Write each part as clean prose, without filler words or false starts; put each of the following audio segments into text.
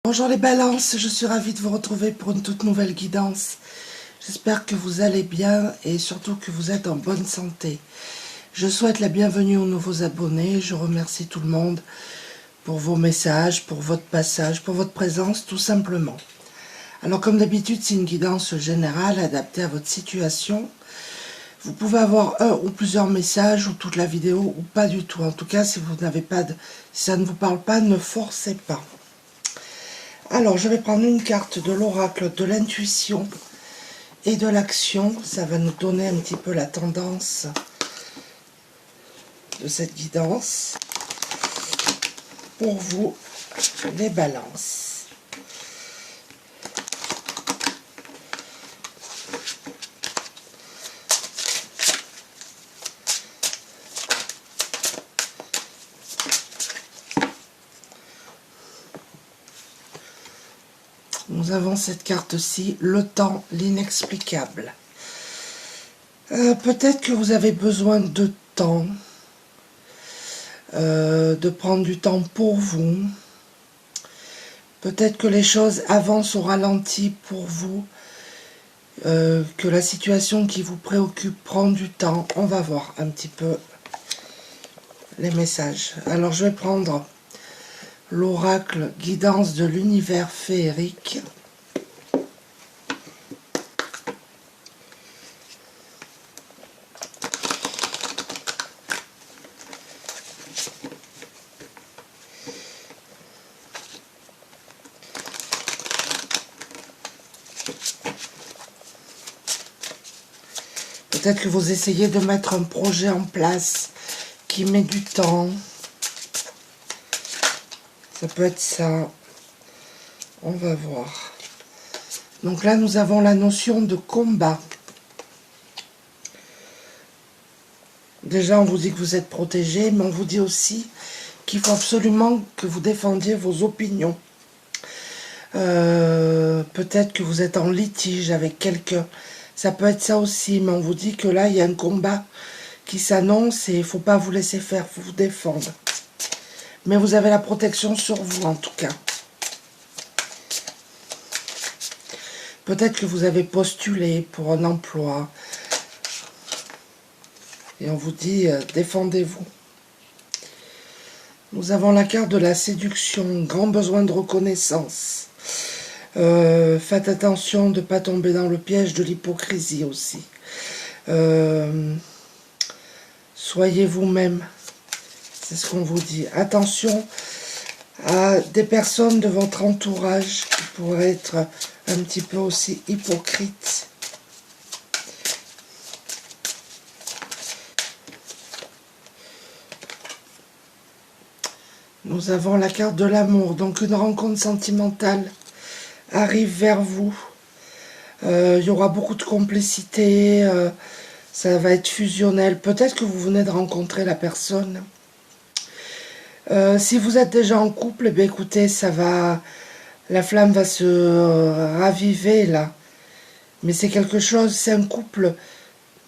Bonjour les balances, je suis ravie de vous retrouver pour une toute nouvelle guidance. J'espère que vous allez bien et surtout que vous êtes en bonne santé. Je souhaite la bienvenue aux nouveaux abonnés, je remercie tout le monde pour vos messages, pour votre passage, pour votre présence tout simplement. Alors comme d'habitude, c'est une guidance générale adaptée à votre situation. Vous pouvez avoir un ou plusieurs messages ou toute la vidéo ou pas du tout. En tout cas, si vous n'avez pas si ça ne vous parle pas, ne forcez pas. Alors, je vais prendre une carte de l'oracle de l'intuition et de l'action. Ça va nous donner un petit peu la tendance de cette guidance pour vous, les balances. Nous avons cette carte-ci, le temps, l'inexplicable. Peut-être que vous avez besoin de temps, de prendre du temps pour vous. Peut-être que les choses avancent au ralenti pour vous, que la situation qui vous préoccupe prend du temps. On va voir un petit peu les messages. Alors je vais prendre l'oracle guidance de l'univers féerique. Peut-être que vous essayez de mettre un projet en place qui met du temps. Ça peut être ça. On va voir. Donc là, nous avons la notion de combat. Déjà, on vous dit que vous êtes protégé, mais on vous dit aussi qu'il faut absolument que vous défendiez vos opinions. Peut-être que vous êtes en litige avec quelqu'un. Ça peut être ça aussi, mais on vous dit que là, il y a un combat qui s'annonce et il ne faut pas vous laisser faire, il faut vous défendre. Mais vous avez la protection sur vous, en tout cas. Peut-être que vous avez postulé pour un emploi. Et on vous dit, défendez-vous. Nous avons la carte de la séduction, grand besoin de reconnaissance. Faites attention de ne pas tomber dans le piège de l'hypocrisie aussi. Soyez vous-même, c'est ce qu'on vous dit. Attention à des personnes de votre entourage qui pourraient être un petit peu aussi hypocrites. Nous avons la carte de l'amour, donc une rencontre sentimentale arrive vers vous. Il y aura beaucoup de complicité, ça va être fusionnel. Peut-être que vous venez de rencontrer la personne. Si vous êtes déjà en couple, eh bien, écoutez, la flamme va se raviver là. Mais c'est quelque chose, c'est un couple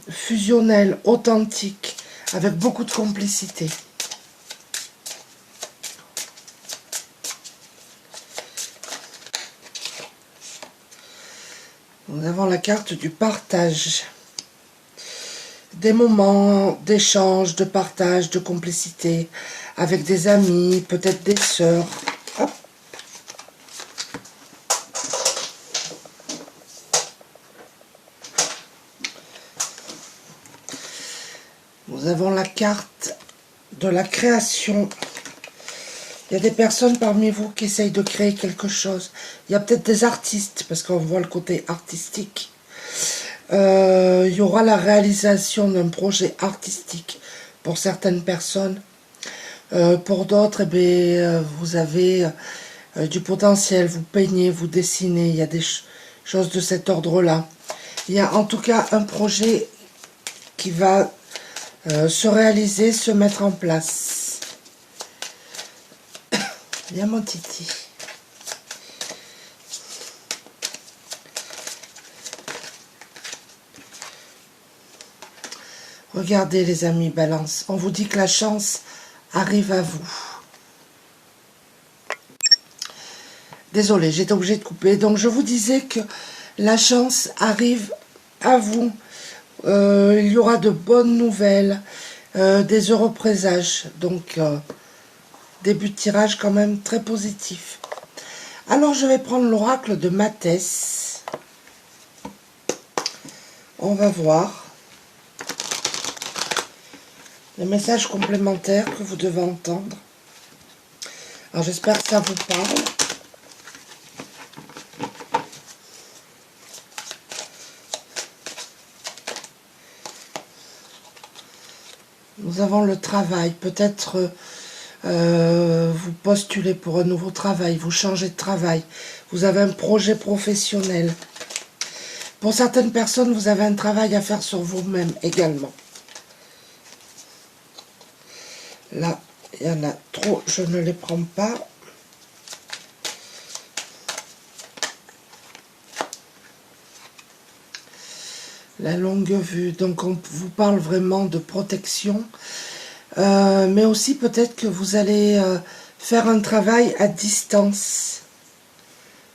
fusionnel, authentique, avec beaucoup de complicité. Nous avons la carte du partage. Des moments d'échange, de partage, de complicité avec des amis, peut-être des sœurs. Hop. Nous avons la carte de la création. Il y a des personnes parmi vous qui essayent de créer quelque chose. Il y a peut-être des artistes, parce qu'on voit le côté artistique. Il y aura la réalisation d'un projet artistique pour certaines personnes. Pour d'autres, eh bien, vous avez du potentiel, vous peignez, vous dessinez. Il y a des choses de cet ordre-là. Il y a en tout cas un projet qui va se réaliser, se mettre en place. Viens mon titi. Regardez les amis balance, on vous dit que la chance arrive à vous. Désolée, j'étais obligée de couper. Donc, je vous disais que la chance arrive à vous. Il y aura de bonnes nouvelles, des heureux présages. Donc, début de tirage quand même très positif. Alors, je vais prendre l'oracle de Mathès. On va voir les messages complémentaires que vous devez entendre. Alors, j'espère que ça vous parle. Nous avons le travail. Peut-être vous postulez pour un nouveau travail, vous changez de travail, vous avez un projet professionnel. Pour certaines personnes, vous avez un travail à faire sur vous-même également. Là, il y en a trop, je ne les prends pas. La longue vue, donc on vous parle vraiment de protection. Mais aussi peut-être que vous allez faire un travail à distance,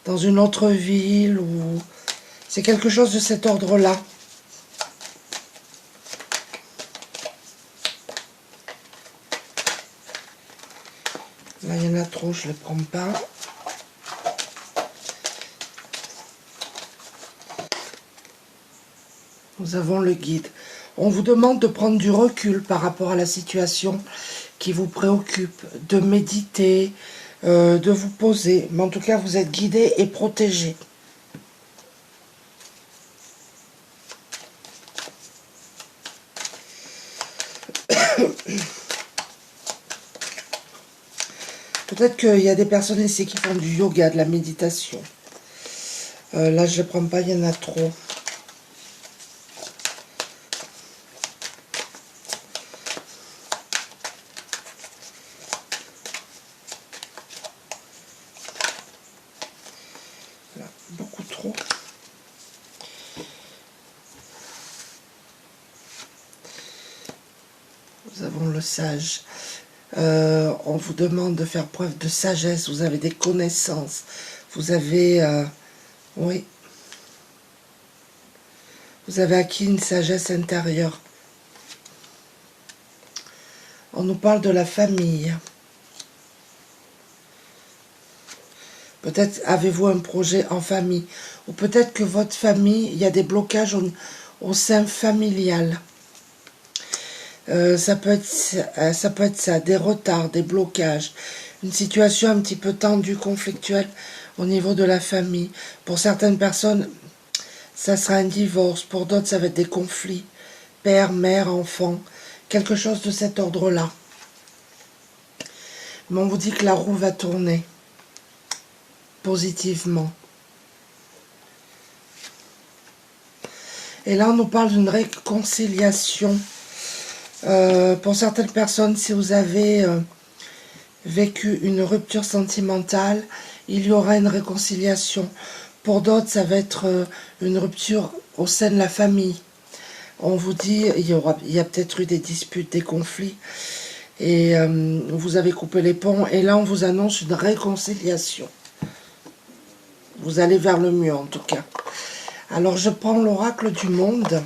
dans une autre ville, ou c'est quelque chose de cet ordre-là. Là, il y en a trop, je ne les prends pas. Nous avons le guide. On vous demande de prendre du recul par rapport à la situation qui vous préoccupe, de méditer, de vous poser. Mais en tout cas, vous êtes guidé et protégé. Peut-être qu'il y a des personnes ici qui font du yoga, de la méditation. Là, je ne prends pas, il y en a trop. Beaucoup trop. Nous avons le sage. On vous demande de faire preuve de sagesse. Vous avez des connaissances. Vous avez... oui. Vous avez acquis une sagesse intérieure. On nous parle de la famille. Peut-être avez-vous un projet en famille. Ou peut-être que votre famille, il y a des blocages au sein familial. Ça peut être ça, des retards, des blocages. Une situation un petit peu tendue, conflictuelle au niveau de la famille. Pour certaines personnes, ça sera un divorce. Pour d'autres, ça va être des conflits. Père, mère, enfant. Quelque chose de cet ordre-là. Mais on vous dit que la roue va tourner. Positivement. Et là, on nous parle d'une réconciliation. Pour certaines personnes, si vous avez vécu une rupture sentimentale, il y aura une réconciliation. Pour d'autres, ça va être une rupture au sein de la famille. On vous dit, il y a peut-être eu des disputes, des conflits, et vous avez coupé les ponts, et là, on vous annonce une réconciliation. Vous allez vers le mieux, en tout cas. Alors, je prends l'oracle du monde.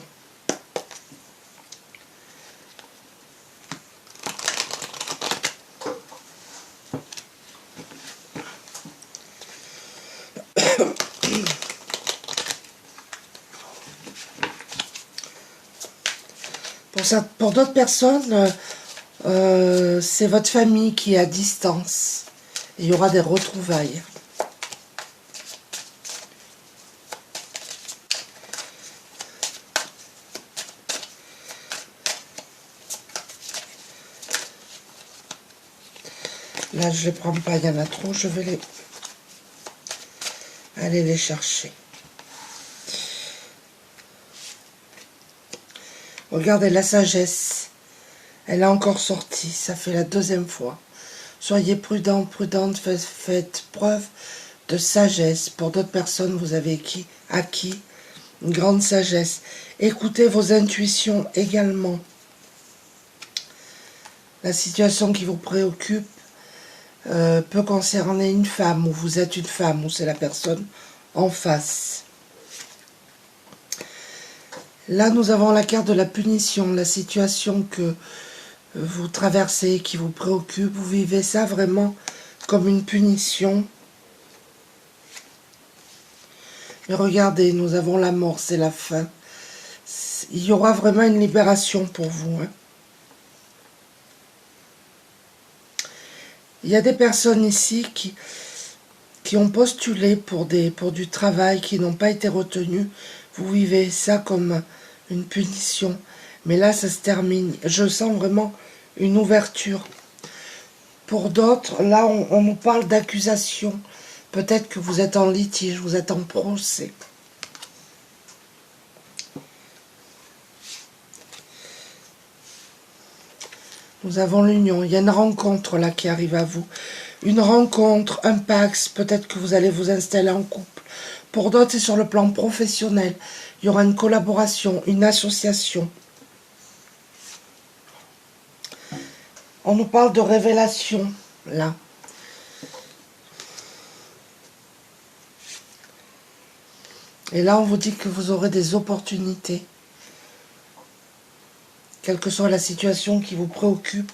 Pour d'autres personnes, c'est votre famille qui est à distance. Il y aura des retrouvailles. Là, je ne les prends pas, il y en a trop, je vais aller les chercher. Regardez la sagesse, elle a encore sorti, ça fait la deuxième fois. Soyez prudents, prudentes, faites preuve de sagesse. Pour d'autres personnes, vous avez acquis une grande sagesse. Écoutez vos intuitions également. La situation qui vous préoccupe, peut concerner une femme, ou vous êtes une femme, ou c'est la personne en face. Là, nous avons la carte de la punition, la situation que vous traversez, qui vous préoccupe. Vous vivez ça vraiment comme une punition. Mais regardez, nous avons la mort, c'est la fin. Il y aura vraiment une libération pour vous. Hein. Il y a des personnes ici qui ont postulé pour du travail, qui n'ont pas été retenues. Vous vivez ça comme une punition. Mais là, ça se termine. Je sens vraiment une ouverture. Pour d'autres, là, on nous parle d'accusation. Peut-être que vous êtes en litige, vous êtes en procès. Nous avons l'union. Il y a une rencontre là qui arrive à vous. Une rencontre, un pax. Peut-être que vous allez vous installer en couple. Pour d'autres, c'est sur le plan professionnel. Il y aura une collaboration, une association. On nous parle de révélation, là. Et là, on vous dit que vous aurez des opportunités. Quelle que soit la situation qui vous préoccupe,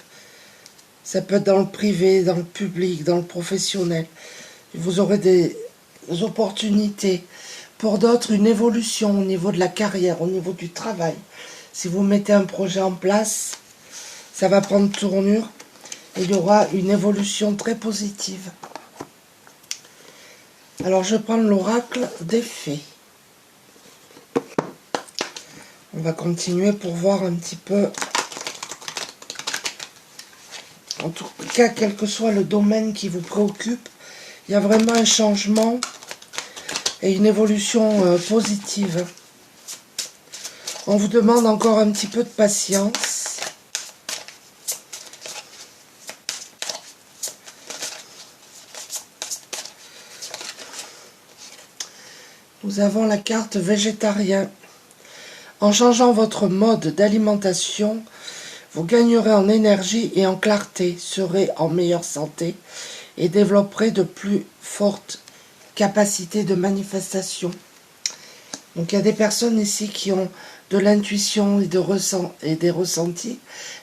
ça peut être dans le privé, dans le public, dans le professionnel. Vous aurez des opportunités. Pour d'autres, une évolution au niveau de la carrière, au niveau du travail. Si vous mettez un projet en place, ça va prendre tournure et il y aura une évolution très positive. Alors, je prends l'oracle des fées. On va continuer pour voir un petit peu. En tout cas, quel que soit le domaine qui vous préoccupe, il y a vraiment un changement et une évolution positive. On vous demande encore un petit peu de patience. Nous avons la carte végétarien. En changeant votre mode d'alimentation, vous gagnerez en énergie et en clarté, serez en meilleure santé et développerez de plus fortes capacités de manifestation. Donc il y a des personnes ici qui ont de l'intuition et des ressentis,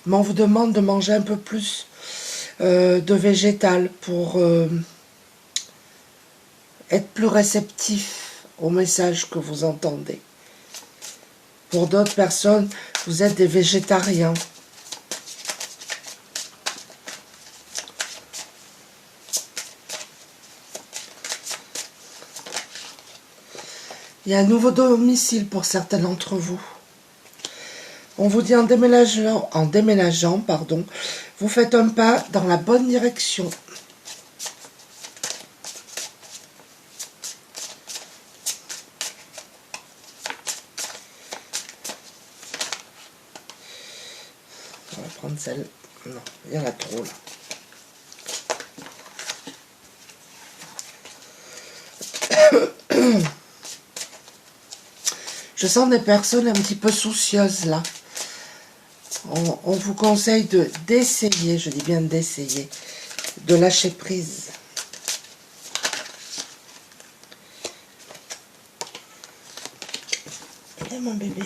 mais on vous demande de manger un peu plus de végétal pour être plus réceptif au message que vous entendez. Pour d'autres personnes, vous êtes des végétariens. Il y a un nouveau domicile pour certains d'entre vous. On vous dit en déménageant, vous faites un pas dans la bonne direction. On va prendre celle. Non, il y en a trop là. Je sens des personnes un petit peu soucieuses là. On vous conseille d'essayer, je dis bien d'essayer, de lâcher prise. Viens mon bébé.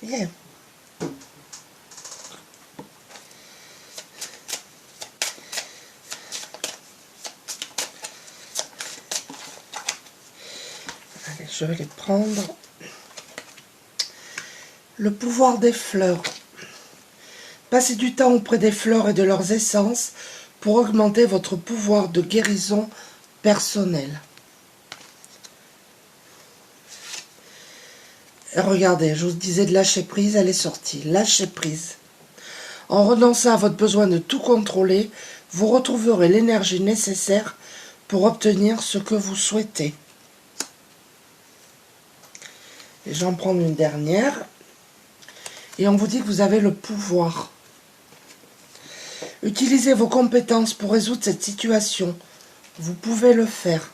Viens. Allez, je vais les prendre. Le pouvoir des fleurs. Passez du temps auprès des fleurs et de leurs essences pour augmenter votre pouvoir de guérison personnelle. Et regardez, je vous disais de lâcher prise, elle est sortie. Lâchez prise. En renonçant à votre besoin de tout contrôler, vous retrouverez l'énergie nécessaire pour obtenir ce que vous souhaitez. Et j'en prends une dernière. Et on vous dit que vous avez le pouvoir. Utilisez vos compétences pour résoudre cette situation. Vous pouvez le faire.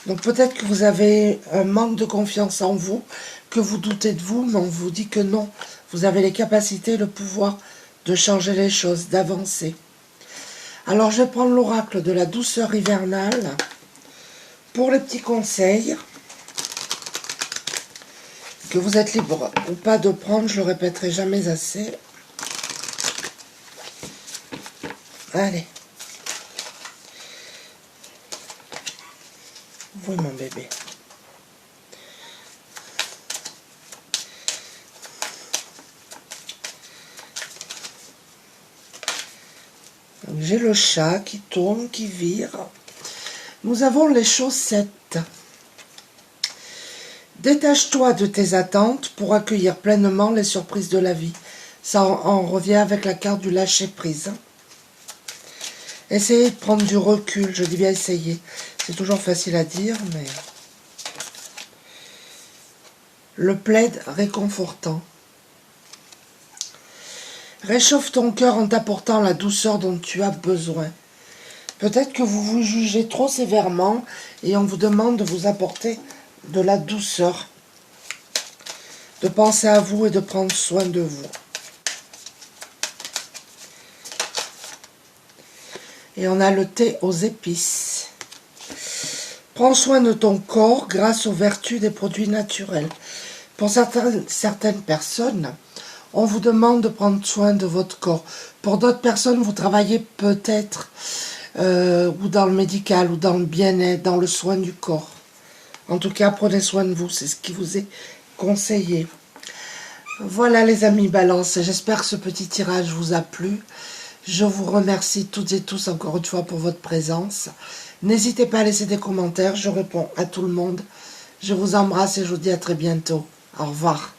Donc peut-être que vous avez un manque de confiance en vous, que vous doutez de vous, mais on vous dit que non. Vous avez les capacités, le pouvoir de changer les choses, d'avancer. Alors je vais prendre l'oracle de la douceur hivernale pour les petits conseils que vous êtes libre ou pas de prendre, je le répéterai jamais assez. Allez. Oui, mon bébé. J'ai le chat qui tourne, qui vire. Nous avons les chaussettes. Détache-toi de tes attentes pour accueillir pleinement les surprises de la vie. Ça en revient avec la carte du lâcher-prise. Essayez de prendre du recul, je dis bien essayer. C'est toujours facile à dire, mais... Le plaid réconfortant. Réchauffe ton cœur en t'apportant la douceur dont tu as besoin. Peut-être que vous vous jugez trop sévèrement et on vous demande de vous apporter de la douceur. De penser à vous et de prendre soin de vous. Et on a le thé aux épices. Prends soin de ton corps grâce aux vertus des produits naturels. Pour certaines personnes, on vous demande de prendre soin de votre corps. Pour d'autres personnes, vous travaillez peut-être ou dans le médical, ou dans le bien-être, dans le soin du corps. En tout cas, prenez soin de vous, c'est ce qui vous est conseillé. Voilà les amis Balance, j'espère que ce petit tirage vous a plu. Je vous remercie toutes et tous encore une fois pour votre présence. N'hésitez pas à laisser des commentaires, je réponds à tout le monde. Je vous embrasse et je vous dis à très bientôt. Au revoir.